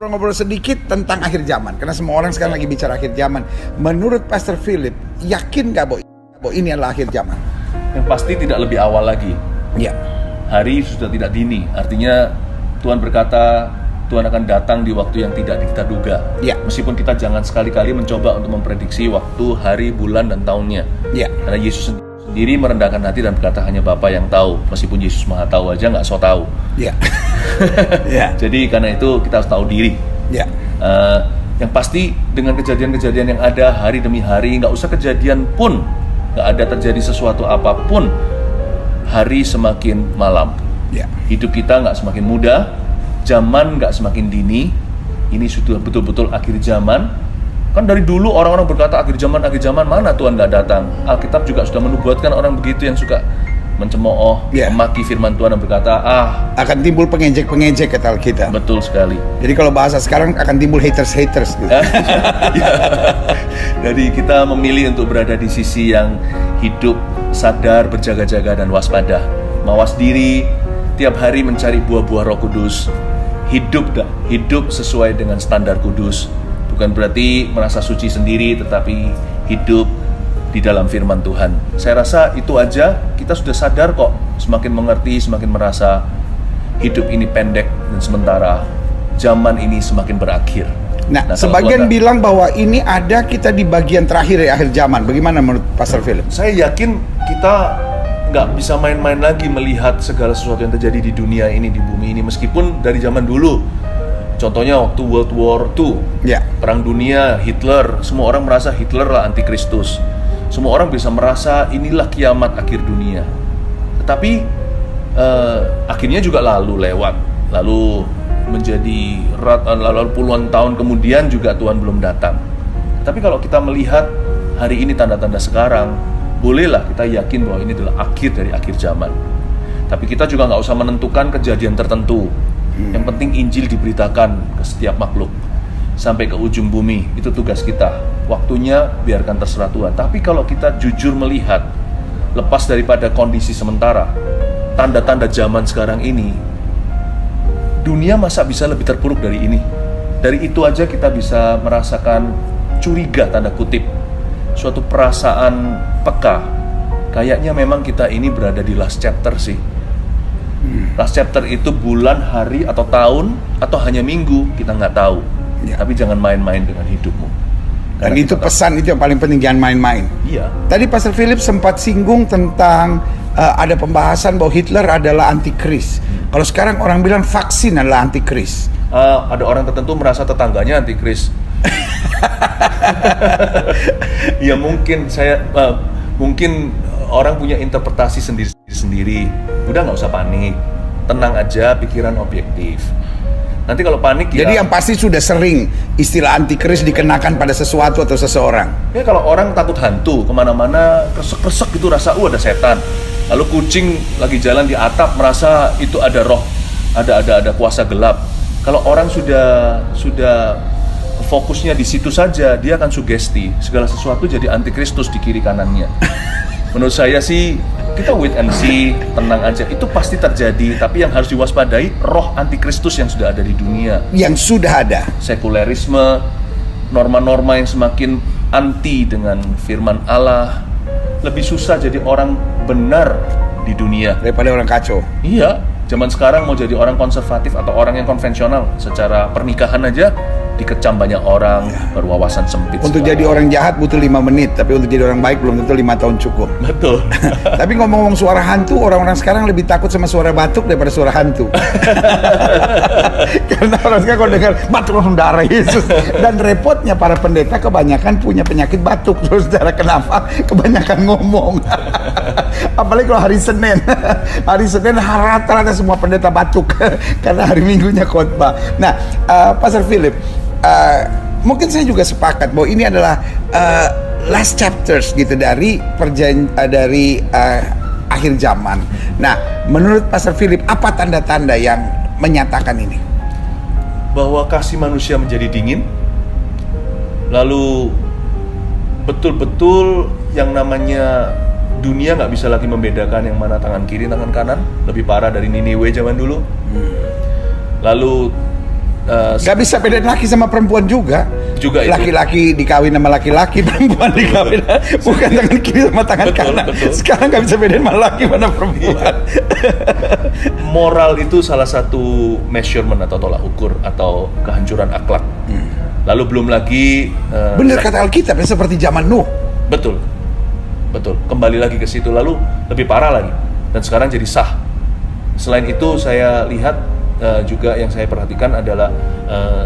ngobrol sedikit tentang akhir zaman, karena semua orang sekarang lagi bicara akhir zaman. Menurut Pastor Philip, yakin gak bahwa ini adalah akhir zaman? Yang pasti tidak lebih awal lagi. Ya. Hari sudah tidak dini. Artinya Tuhan berkata Tuhan akan datang di waktu yang tidak kita duga. Ya. Meskipun kita jangan sekali-kali mencoba untuk memprediksi waktu, hari, bulan, dan tahunnya. Ya. Karena Yesus sendiri merendahkan hati dan berkata hanya Bapa yang tahu. Meskipun Yesus Maha tahu aja nggak so tahu. Ya. Ya. Jadi karena itu kita harus tahu diri. Ya. Yang pasti dengan kejadian-kejadian yang ada hari demi hari, nggak usah kejadian pun, nggak ada terjadi sesuatu apapun, hari semakin malam. Ya. Hidup kita nggak semakin muda, zaman nggak semakin dini. Ini sudah betul-betul akhir zaman. Kan dari dulu orang-orang berkata akhir zaman, mana Tuhan nggak datang. Alkitab juga sudah menubuatkan orang begitu yang suka mencemooh, memaki firman Tuhan dan berkata, akan timbul pengejek-pengejek kata kita. Betul sekali. Jadi kalau bahasa sekarang akan timbul haters gitu. Jadi kita memilih untuk berada di sisi yang hidup, sadar, berjaga-jaga dan waspada. Mawas diri, tiap hari mencari buah-buah Roh Kudus. Hidup sesuai dengan standar kudus. Bukan berarti merasa suci sendiri, tetapi hidup di dalam firman Tuhan. Saya rasa itu aja, kita sudah sadar kok, semakin mengerti, semakin merasa hidup ini pendek dan sementara, zaman ini semakin berakhir. Nah sebagian bilang bahwa ini ada kita di bagian terakhir ya akhir zaman. Bagaimana menurut Pastor Philip? Saya yakin kita nggak bisa main-main lagi melihat segala sesuatu yang terjadi di dunia ini, di bumi ini, meskipun dari zaman dulu. Contohnya waktu World War II, Perang Dunia, Hitler, semua orang merasa Hitler lah antikristus. Semua orang bisa merasa inilah kiamat akhir dunia. Tetapi akhirnya juga lewat. Lalu menjadi lalu puluhan tahun kemudian juga Tuhan belum datang. Tapi kalau kita melihat hari ini tanda-tanda sekarang, bolehlah kita yakin bahwa ini adalah akhir dari akhir zaman. Tapi kita juga nggak usah menentukan kejadian tertentu. Yang penting Injil diberitakan ke setiap makhluk sampai ke ujung bumi. Itu tugas kita. Waktunya biarkan terserah Tuhan. Tapi kalau kita jujur melihat, lepas daripada kondisi sementara, tanda-tanda zaman sekarang ini, dunia masa bisa lebih terpuruk dari ini? Dari itu aja kita bisa merasakan curiga, tanda kutip, suatu perasaan peka. Kayaknya memang kita ini berada di last chapter sih. Last chapter itu bulan, hari, atau tahun, atau hanya minggu, kita nggak tahu. Tapi jangan main-main dengan hidupmu. Dan itu pesan itu yang paling penting, jangan main-main. Iya. Tadi Pastor Philip sempat singgung tentang ada pembahasan bahwa Hitler adalah antikris. Kalau sekarang orang bilang vaksin adalah antikris. Ada orang tertentu merasa tetangganya antikris. Ya mungkin mungkin orang punya interpretasi sendiri. Udah nggak usah panik, tenang aja, pikiran objektif. Nanti kalau panik jadi yang pasti sudah sering istilah antikris dikenakan pada sesuatu atau seseorang. Ya kalau orang takut hantu, kemana-mana kresek-kresek gitu rasa ada setan. Lalu kucing lagi jalan di atap merasa itu ada roh, ada kuasa gelap. Kalau orang sudah fokusnya di situ saja, dia akan sugesti segala sesuatu jadi antikristus di kiri kanannya. Menurut saya sih kita wait and see, tenang aja. Itu pasti terjadi, tapi yang harus diwaspadai roh antikristus yang sudah ada di dunia. Yang sudah ada. Sekulerisme, norma-norma yang semakin anti dengan firman Allah. Lebih susah jadi orang benar di dunia daripada orang kacau. Iya, zaman sekarang mau jadi orang konservatif atau orang yang konvensional secara pernikahan aja dikecam banyak orang, berwawasan sempit. Untuk jadi orang jahat butuh 5 menit, tapi untuk jadi orang baik belum tentu 5 tahun cukup. Betul. Tapi ngomong-ngomong suara hantu, orang-orang sekarang lebih takut sama suara batuk daripada suara hantu. Karena orang sekarang kalau dengar batuk langsung darah Yesus. Dan repotnya para pendeta kebanyakan punya penyakit batuk. Terus darah kenapa? Kebanyakan ngomong. Apalagi kalau hari Senin. Hari Senin rata-rata semua pendeta batuk karena hari Minggunya khotbah. Nah, Pastor Philip, mungkin saya juga sepakat bahwa ini adalah last chapters gitu dari akhir zaman. Nah, menurut Pastor Philip, apa tanda-tanda yang menyatakan ini? Bahwa kasih manusia menjadi dingin, lalu betul-betul yang namanya dunia nggak bisa lagi membedakan yang mana tangan kiri, tangan kanan, lebih parah dari Niniwe zaman dulu. Lalu Gak bisa bedain laki sama perempuan juga. Juga itu. Laki-laki dikawin sama laki-laki, perempuan dikawin bukan tangan kiri sama tangan kanan. Betul. Sekarang gak bisa bedain mana laki mana perempuan. Moral itu salah satu measurement atau tolak ukur atau kehancuran akhlak. Lalu belum lagi bener kata Alkitab seperti zaman Nuh. Betul. Kembali lagi ke situ, lalu lebih parah lagi. Dan sekarang jadi sah. Selain itu saya lihat juga yang saya perhatikan adalah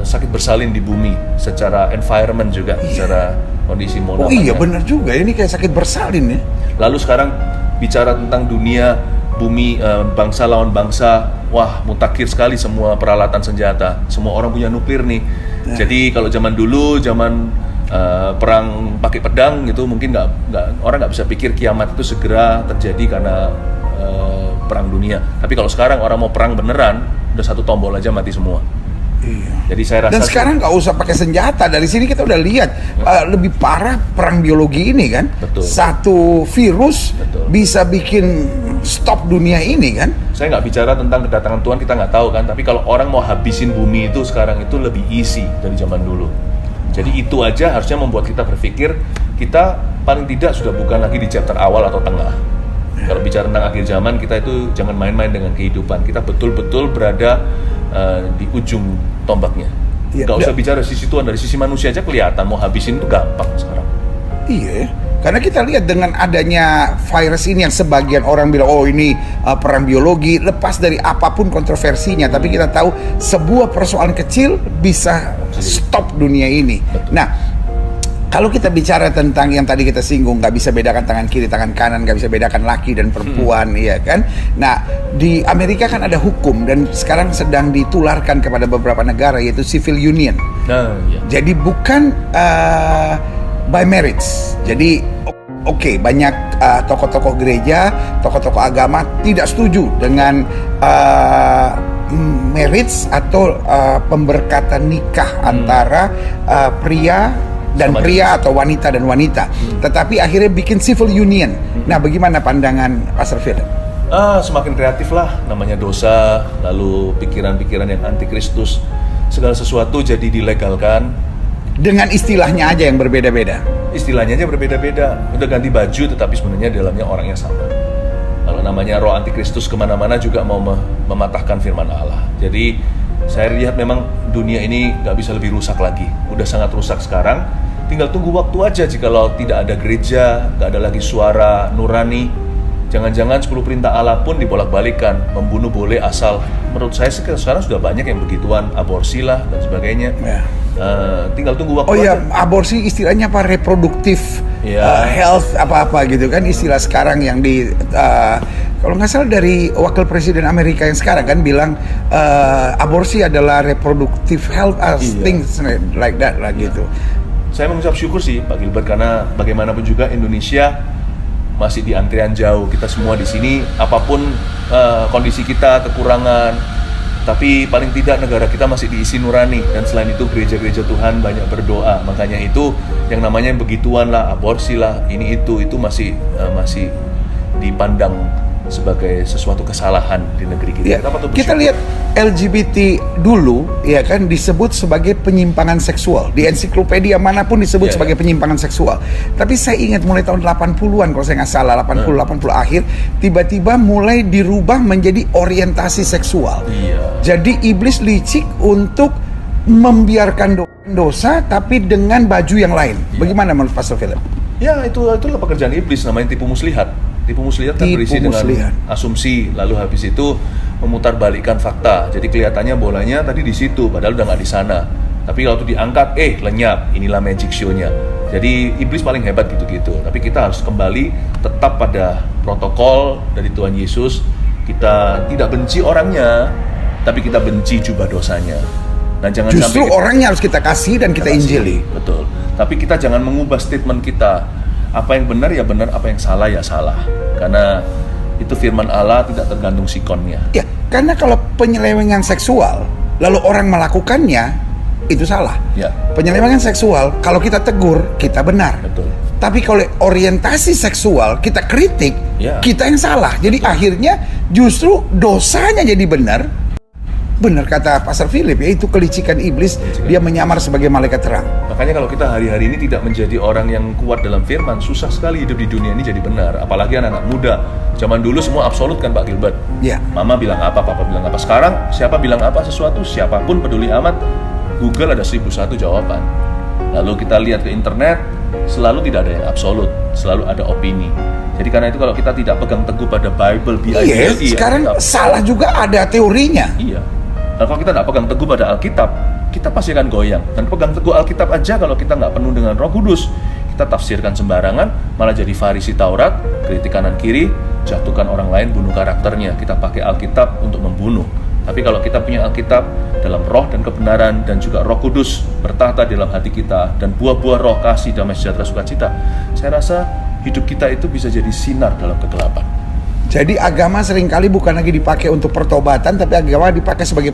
sakit bersalin di bumi secara environment juga, secara kondisi Oh iya benar juga, ini kayak sakit bersalin ya. Lalu sekarang bicara tentang dunia, bumi, bangsa lawan bangsa, wah mutakhir sekali semua peralatan senjata, semua orang punya nuklir nih. Jadi kalau zaman dulu, zaman perang pakai pedang gitu, mungkin orang nggak bisa pikir kiamat itu segera terjadi karena perang dunia. Tapi kalau sekarang orang mau perang beneran, udah satu tombol aja mati semua. Iya. Jadi saya rasa. Dan sekarang nggak usah pakai senjata. Dari sini kita udah lihat lebih parah perang biologi ini kan. Betul. Satu virus bisa bikin stop dunia ini kan. Saya nggak bicara tentang kedatangan Tuhan, kita nggak tahu kan. Tapi kalau orang mau habisin bumi itu sekarang itu lebih easy dari zaman dulu. Jadi itu aja harusnya membuat kita berpikir kita paling tidak sudah bukan lagi di chapter awal atau tengah. Kalau bicara tentang akhir zaman, kita itu jangan main-main dengan kehidupan. Kita betul-betul berada di ujung tombaknya. Gak usah bicara sisi Tuhan, dari sisi manusia aja kelihatan mau habisin itu gampang sekarang. Iya, karena kita lihat dengan adanya virus ini yang sebagian orang bilang oh ini perang biologi, lepas dari apapun kontroversinya, tapi kita tahu sebuah persoalan kecil bisa stop dunia ini. Betul. Nah, kalau kita bicara tentang yang tadi kita singgung, nggak bisa bedakan tangan kiri, tangan kanan, nggak bisa bedakan laki dan perempuan, iya kan? Nah, di Amerika kan ada hukum dan sekarang sedang ditularkan kepada beberapa negara yaitu civil union. Iya. Jadi bukan by marriage. Jadi oke, banyak tokoh-tokoh gereja, tokoh-tokoh agama tidak setuju dengan marriage atau pemberkatan nikah antara pria dan pria atau wanita dan wanita. Tetapi akhirnya bikin civil union. Nah, bagaimana pandangan Pastor Philip? Semakin kreatif lah, namanya dosa, lalu pikiran-pikiran yang anti Kristus, segala sesuatu jadi dilegalkan. Dengan istilahnya aja yang berbeda-beda. Istilahnya aja berbeda-beda. Udah ganti baju, tetapi sebenarnya dalamnya orang yang sama. Kalau namanya roh anti Kristus kemana-mana juga mau mematahkan firman Allah. Jadi saya lihat memang dunia ini nggak bisa lebih rusak lagi. Udah sangat rusak sekarang. Tinggal tunggu waktu aja jikalau tidak ada gereja, nggak ada lagi suara nurani. Jangan-jangan 10 perintah Allah pun dibolak-balikan. Membunuh boleh asal. Menurut saya sekarang sudah banyak yang begituan. Aborsi lah dan sebagainya. Tinggal tunggu waktu aja. Aborsi istilahnya apa? Reproduktif health apa-apa gitu kan. Istilah sekarang yang kalau nggak salah dari wakil presiden Amerika yang sekarang kan bilang aborsi adalah reproductive health things like that lah gitu. Saya mengucap syukur sih Pak Gilbert karena bagaimanapun juga Indonesia masih di antrian jauh. Kita semua di sini apapun kondisi kita, kekurangan, tapi paling tidak negara kita masih diisi nurani. Dan selain itu gereja-gereja Tuhan banyak berdoa. Makanya itu yang namanya begituan lah, aborsi lah, ini itu masih dipandang sebagai sesuatu kesalahan di negeri kita. Ya, kita lihat LGBT dulu ya kan disebut sebagai penyimpangan seksual. Di ensiklopedia manapun disebut sebagai penyimpangan seksual. Tapi saya ingat mulai tahun 80-an kalau saya nggak salah, 80 akhir, tiba-tiba mulai dirubah menjadi orientasi seksual. Jadi iblis licik untuk membiarkan dosa tapi dengan baju yang lain. Bagaimana menurut Pastor Philip? Ya, itulah pekerjaan iblis, namanya tipu muslihat. Tipu muslihat kan berisi dengan asumsi, lalu habis itu memutarbalikkan fakta. Jadi kelihatannya bolanya tadi di situ, padahal udah nggak di sana. Tapi kalau itu diangkat, lenyap. Inilah magic show-nya. Jadi iblis paling hebat gitu-gitu. Tapi kita harus kembali tetap pada protokol dari Tuhan Yesus. Kita tidak benci orangnya, tapi kita benci jubah dosanya. Dan jangan justru sampai orangnya harus kita kasih dan kita injili. Betul. Tapi kita jangan mengubah statement kita. Apa yang benar ya benar, apa yang salah ya salah. Karena itu firman Allah, tidak tergantung sikonnya. Ya, karena kalau penyelewengan seksual lalu orang melakukannya, itu salah. Ya. Penyelewengan seksual kalau kita tegur, kita benar. Betul. Tapi kalau orientasi seksual kita kritik, kita yang salah. Jadi akhirnya justru dosanya jadi benar, Benar kata Pastor Philip, ya itu kelicikan iblis, dia menyamar sebagai malaikat terang. Makanya kalau kita hari-hari ini tidak menjadi orang yang kuat dalam firman, susah sekali hidup di dunia ini jadi benar. Apalagi anak-anak muda. Zaman dulu semua absolut kan Pak Gilbert. Ya. Mama bilang apa, papa bilang apa. Sekarang siapa bilang apa sesuatu, siapapun peduli amat. Google ada 1001 jawaban. Lalu kita lihat ke internet, selalu tidak ada yang absolut, selalu ada opini. Jadi karena itu kalau kita tidak pegang teguh pada Bible, sekarang salah juga ada teorinya. Iya. Dan kalau kita tidak pegang teguh pada Alkitab, kita pasti akan goyang. Dan pegang teguh Alkitab aja kalau kita nggak penuh dengan Roh Kudus, kita tafsirkan sembarangan, malah jadi Farisi Taurat, kritik kanan kiri, jatuhkan orang lain, bunuh karakternya. Kita pakai Alkitab untuk membunuh. Tapi kalau kita punya Alkitab dalam roh dan kebenaran, dan juga Roh Kudus bertahta dalam hati kita, dan buah-buah roh kasih, damai sejahtera, sukacita, saya rasa hidup kita itu bisa jadi sinar dalam kegelapan. Jadi agama seringkali bukan lagi dipakai untuk pertobatan, tapi agama dipakai sebagai